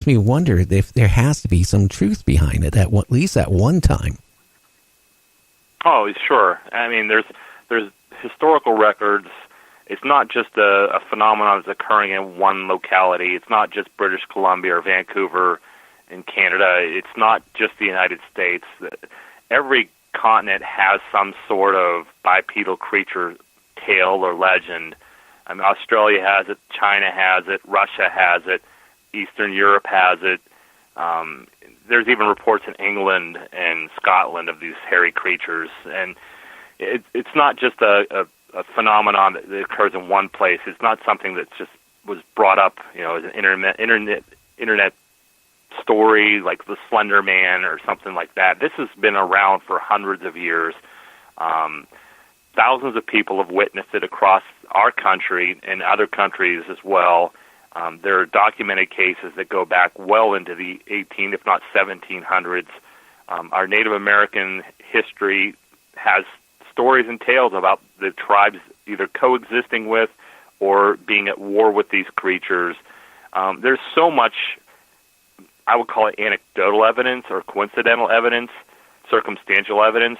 me wonder if there has to be some truth behind it, at least at one time. Oh, sure. I mean, there's historical records. It's not just a phenomenon that's occurring in one locality. It's not just British Columbia or Vancouver in Canada. It's not just the United States. Every continent has some sort of bipedal creature tale or legend. I mean, Australia has it, China has it, Russia has it, Eastern Europe has it. There's even reports in England and Scotland of these hairy creatures, and it's not just a phenomenon that occurs in one place. It's not something that just was brought up, as an internet story like the Slender Man or something like that. This has been around for hundreds of years. Thousands of people have witnessed it across our country and other countries as well. There are documented cases that go back well into the 18, if not 1700s. Our Native American history has stories and tales about the tribes either coexisting with or being at war with these creatures. There's so much, I would call it anecdotal evidence or coincidental evidence, circumstantial evidence,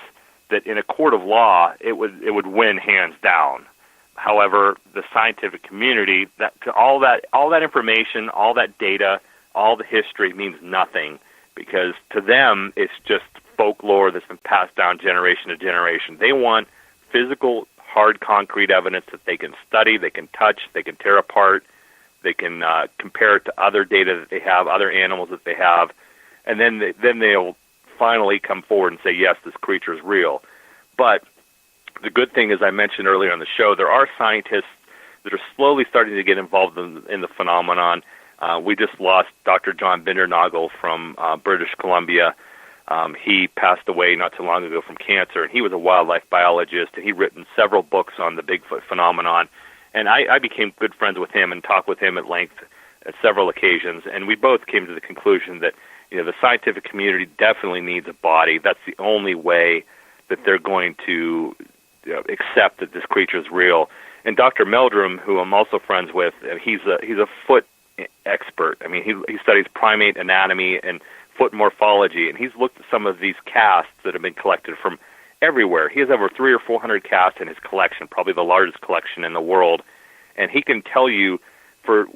that in a court of law it would win hands down. However, the scientific community, all that information, all that data, all the history means nothing, because to them it's just folklore that's been passed down generation to generation. They want physical, hard, concrete evidence that they can study, they can touch, they can tear apart, they can compare it to other data that they have, other animals that they have, and then they'll finally come forward and say, yes, this creature is real. But the good thing, as I mentioned earlier on the show, there are scientists that are slowly starting to get involved in the phenomenon. We just lost Dr. John Bindernagel from British Columbia. He passed away not too long ago from cancer, and he was a wildlife biologist, and he'd written several books on the Bigfoot phenomenon. And I became good friends with him and talked with him at length at several occasions, and we both came to the conclusion that the scientific community definitely needs a body. That's the only way that they're going to accept that this creature is real. And Dr. Meldrum, who I'm also friends with, he's a foot expert. I mean, he studies primate anatomy and foot morphology, and he's looked at some of these casts that have been collected from everywhere. He has over 300 or 400 casts in his collection, probably the largest collection in the world, and he can tell you for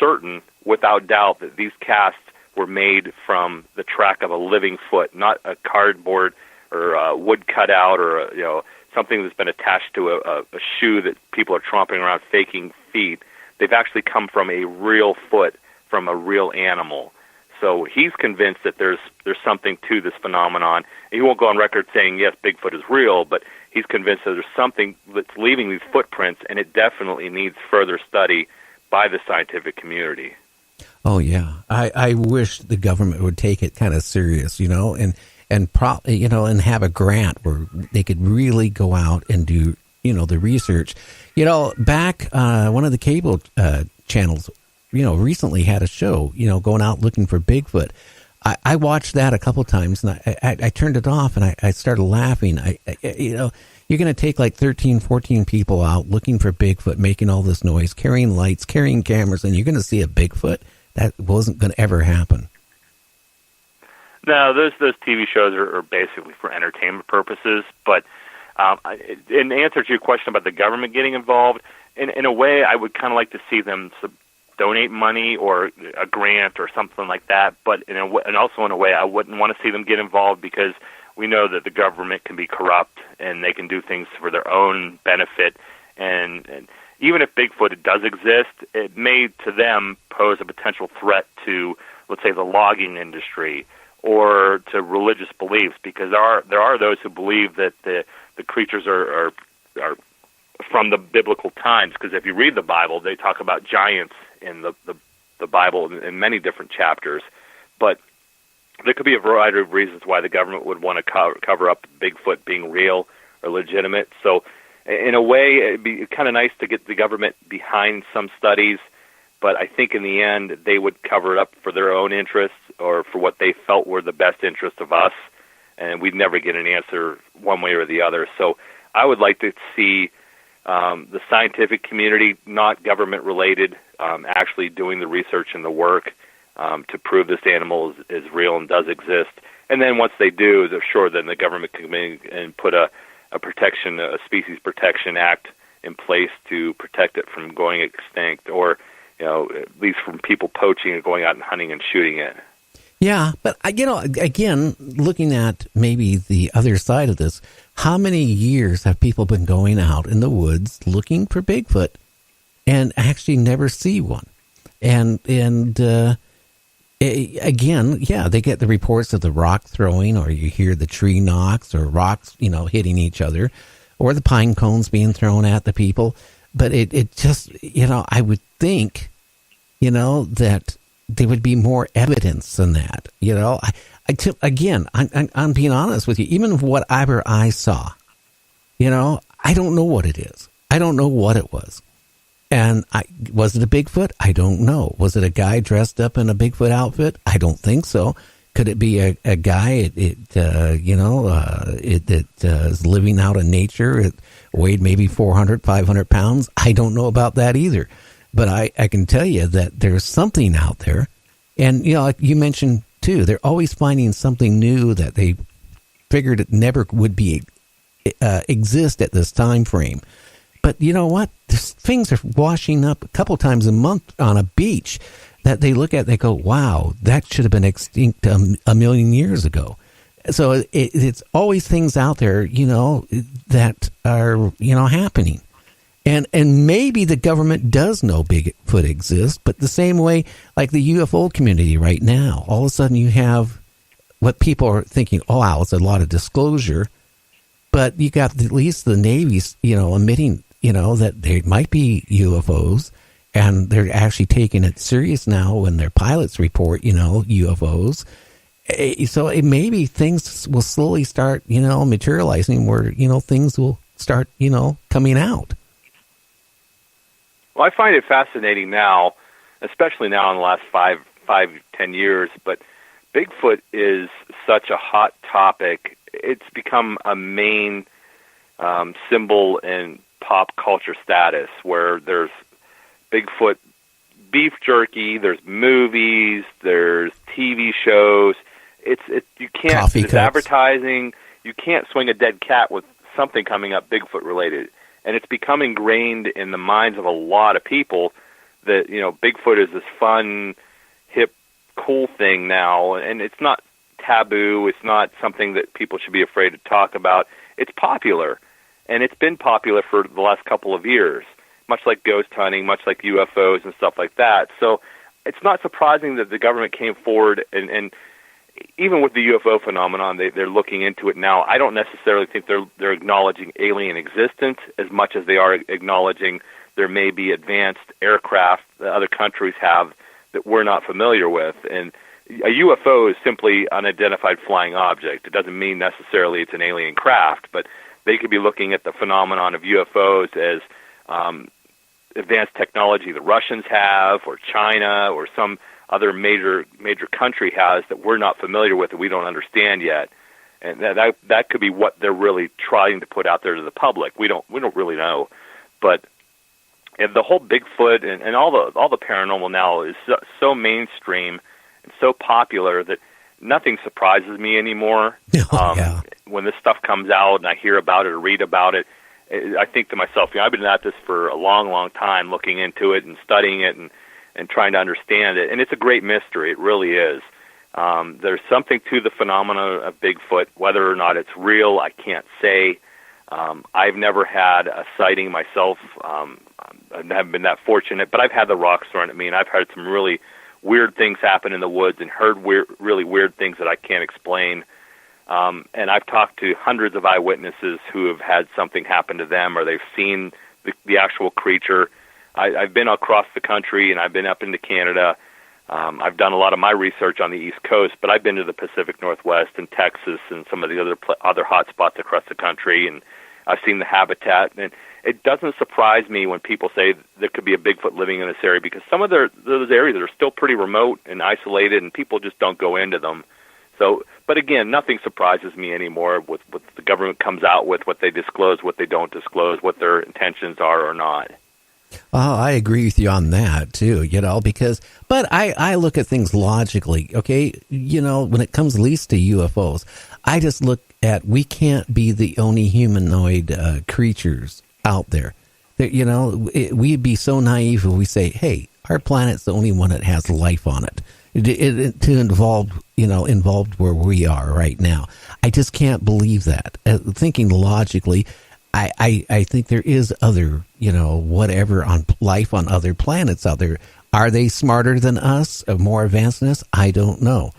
certain, without doubt, that these casts were made from the track of a living foot, not a cardboard or a wood cutout or something that's been attached to a shoe that people are tromping around faking feet. They've actually come from a real foot from a real animal. So he's convinced that there's something to this phenomenon. He won't go on record saying, yes, Bigfoot is real, but he's convinced that there's something that's leaving these footprints, and it definitely needs further study by the scientific community. Oh, yeah. I wish the government would take it kind of serious, and have a grant where they could really go out and do, the research. Back one of the cable channels, recently had a show, going out looking for Bigfoot. I watched that a couple times, and I turned it off, and I started laughing. You're going to take like 13, 14 people out looking for Bigfoot, making all this noise, carrying lights, carrying cameras, and you're going to see a Bigfoot? That wasn't going to ever happen. No, those TV shows are basically for entertainment purposes. But in answer to your question about the government getting involved, in a way, I would kind of like to see them donate money or a grant or something like that. But and also in a way, I wouldn't want to see them get involved, because we know that the government can be corrupt and they can do things for their own benefit. And even if Bigfoot does exist, it may to them pose a potential threat to, let's say, the logging industry or to religious beliefs, because there are those who believe that the creatures are from the biblical times. Because if you read the Bible, they talk about giants in the Bible in many different chapters. But there could be a variety of reasons why the government would want to cover up Bigfoot being real or legitimate. So in a way, it'd be kind of nice to get the government behind some studies, but I think in the end they would cover it up for their own interests or for what they felt were the best interests of us, and we'd never get an answer one way or the other. So I would like to see the scientific community, not government-related, actually doing the research and the work. to prove this animal is real and does exist. And then once they do, they're sure then the government can come in and put a species protection act in place to protect it from going extinct, or at least from people poaching and going out and hunting and shooting it. Yeah, but again, looking at maybe the other side of this, how many years have people been going out in the woods looking for Bigfoot and actually never see one? And again, yeah, they get the reports of the rock throwing, or you hear the tree knocks, or rocks, hitting each other, or the pine cones being thrown at the people. But it just, I would think, that there would be more evidence than that. I'm being honest with you. Even whatever I saw, I don't know what it is. I don't know what it was. And was it a Bigfoot? I don't know. Was it a guy dressed up in a Bigfoot outfit? I don't think so. Could it be a guy that is living out in nature? It weighed maybe 400, 500 pounds. I don't know about that either. But I can tell you that there's something out there. And, like you mentioned, too, they're always finding something new that they figured it never would be exist at this time frame. But you know what? Things are washing up a couple times a month on a beach that they look at, they go, wow, that should have been extinct a million years ago. So it's always things out there, that are, happening. And maybe the government does know Bigfoot exists, but the same way, like the UFO community right now, all of a sudden you have what people are thinking, oh, wow, it's a lot of disclosure. But you got at least the Navy's, admitting, that there might be UFOs, and they're actually taking it serious now when their pilots report, UFOs. So maybe things will slowly start, materializing where, things will start, coming out. Well, I find it fascinating now, especially now in the last 10 years, but Bigfoot is such a hot topic. It's become a main symbol in pop culture status, where there's Bigfoot beef jerky, there's movies, there's TV shows. You can't, coffee there's cups, advertising. You can't swing a dead cat with something coming up Bigfoot related. And it's become ingrained in the minds of a lot of people that, Bigfoot is this fun, hip, cool thing now. And it's not taboo. It's not something that people should be afraid to talk about. It's popular. And it's been popular for the last couple of years, much like ghost hunting, much like UFOs and stuff like that. So it's not surprising that the government came forward and even with the UFO phenomenon, they're looking into it now. I don't necessarily think they're acknowledging alien existence as much as they are acknowledging there may be advanced aircraft that other countries have that we're not familiar with. And a UFO is simply unidentified flying object. It doesn't mean necessarily it's an alien craft, but they could be looking at the phenomenon of UFOs as advanced technology the Russians have, or China, or some other major country has that we're not familiar with, that we don't understand yet, and that could be what they're really trying to put out there to the public. We don't really know, but the whole Bigfoot and all the paranormal now is so mainstream and so popular that nothing surprises me anymore. Yeah. When this stuff comes out and I hear about it or read about it, I think to myself, I've been at this for a long, long time, looking into it and studying it and trying to understand it. And it's a great mystery. It really is. There's something to the phenomena of Bigfoot. Whether or not it's real, I can't say. I've never had a sighting myself. I haven't been that fortunate, but I've had the rocks thrown at me, and I've had some really weird things happen in the woods and heard really weird things that I can't explain. And I've talked to hundreds of eyewitnesses who have had something happen to them, or they've seen the actual creature. I've been across the country, and I've been up into Canada. I've done a lot of my research on the East Coast, but I've been to the Pacific Northwest and Texas and some of the other hot spots across the country, and I've seen the habitat. And it doesn't surprise me when people say there could be a Bigfoot living in this area, because some of those areas are still pretty remote and isolated, and people just don't go into them. So, but again, nothing surprises me anymore with what the government comes out with, what they disclose, what they don't disclose, what their intentions are or not. Oh, I agree with you on that too, but I look at things logically, okay? When it comes at least to UFOs, I just look at, we can't be the only humanoid creatures out there. We'd be so naive if we say, hey, our planet's the only one that has life on it. Involved where we are right now. I just can't believe that. Thinking logically, I think there is other, whatever on life on other planets out there. Are they smarter than us, more advanced than us? I don't know.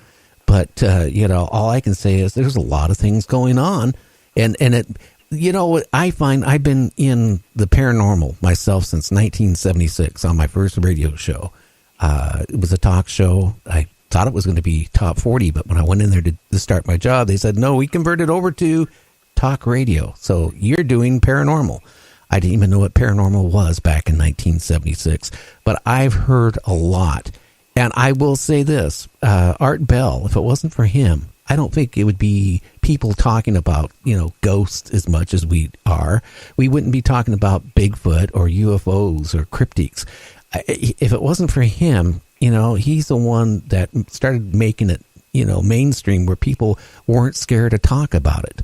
But, all I can say is there's a lot of things going on. And it, what I find, I've been in the paranormal myself since 1976 on my first radio show. It was a talk show. I thought it was going to be top 40, but when I went in there to start my job, they said, no, we converted over to talk radio. So you're doing paranormal. I didn't even know what paranormal was back in 1976, but I've heard a lot. And I will say this, Art Bell, if it wasn't for him, I don't think it would be people talking about, ghosts as much as we are. We wouldn't be talking about Bigfoot or UFOs or cryptids. If it wasn't for him, he's the one that started making it, mainstream where people weren't scared to talk about it.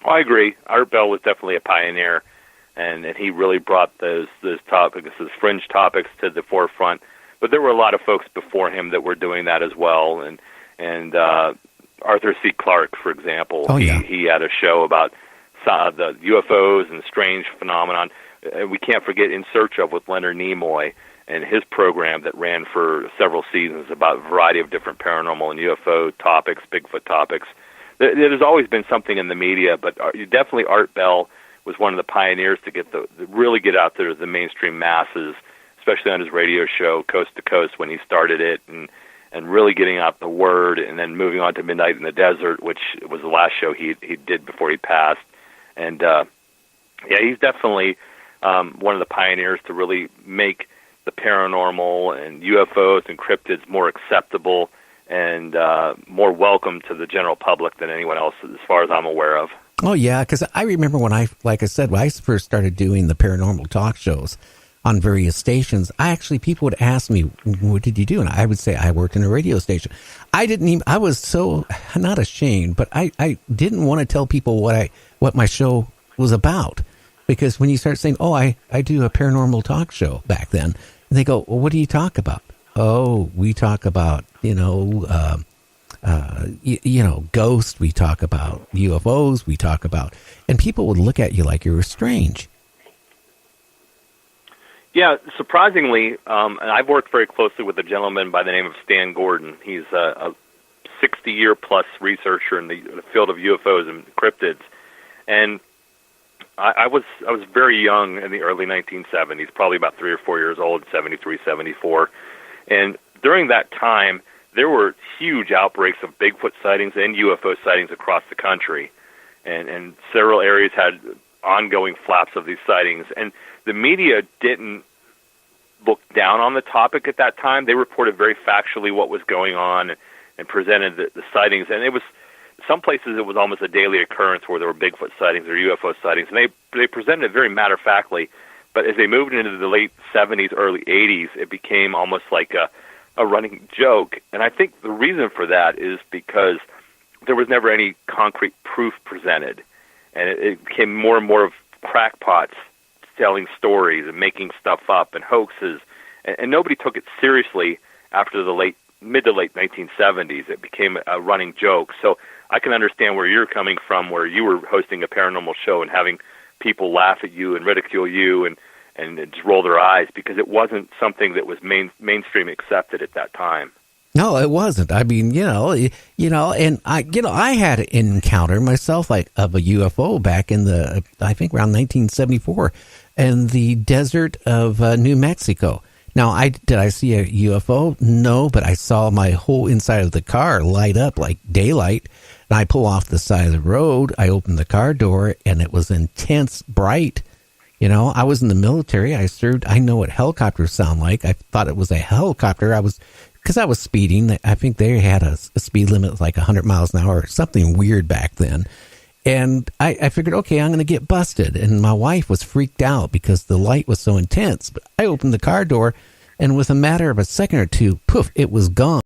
Well, I agree. Art Bell was definitely a pioneer, and he really brought those topics, those fringe topics, to the forefront. But there were a lot of folks before him that were doing that as well, and Arthur C. Clarke, for example, he had a show about the UFOs and strange phenomenon. We can't forget In Search of with Leonard Nimoy and his program that ran for several seasons about a variety of different paranormal and UFO topics, Bigfoot topics. There's always been something in the media, but definitely Art Bell was one of the pioneers to really get out there to the mainstream masses, especially on his radio show, Coast to Coast, when he started it, and really getting out the word, and then moving on to Midnight in the Desert, which was the last show he did before he passed. And he's definitely one of the pioneers to really make the paranormal and UFOs and cryptids more acceptable and more welcome to the general public than anyone else, as far as I'm aware of. Oh, yeah, because I remember when I first started doing the paranormal talk shows on various stations, people would ask me, what did you do? And I would say, I worked in a radio station. I was so not ashamed, but I didn't want to tell people what my show was about. Because when you start saying, oh, I do a paranormal talk show back then, and they go, well, what do you talk about? Oh, we talk about, ghosts. We talk about UFOs. We talk about, and people would look at you like you were strange. Yeah, surprisingly, and I've worked very closely with a gentleman by the name of Stan Gordon. He's a 60-year-plus researcher in the field of UFOs and cryptids, and I was very young in the early 1970s, probably about 3 or 4 years old, 73, 74. And during that time, there were huge outbreaks of Bigfoot sightings and UFO sightings across the country. And several areas had ongoing flaps of these sightings. And the media didn't look down on the topic at that time. They reported very factually what was going on and presented the sightings. And it was, some places it was almost a daily occurrence where there were Bigfoot sightings or UFO sightings. And they presented it very matter-of-factly. But as they moved into the late 70s, early 80s, it became almost like a running joke. And I think the reason for that is because there was never any concrete proof presented. And it became more and more of crackpots telling stories and making stuff up and hoaxes. And nobody took it seriously after the mid to late 1970s. It became a running joke. So I can understand where you're coming from, where you were hosting a paranormal show and having people laugh at you and ridicule you and just roll their eyes, because it wasn't something that was mainstream accepted at that time. No, it wasn't. I mean, and I had an encounter myself, like, of a UFO back in I think around 1974 in the desert of New Mexico. Now, did I see a UFO? No, but I saw my whole inside of the car light up like daylight. And I pull off the side of the road. I opened the car door, and it was intense, bright. I was in the military. I served. I know what helicopters sound like. I thought it was a helicopter. Because I was speeding. I think they had a speed limit of like 100 miles an hour or something weird back then. And I figured, okay, I'm going to get busted. And my wife was freaked out because the light was so intense. But I opened the car door, and with a matter of a second or two, poof, it was gone.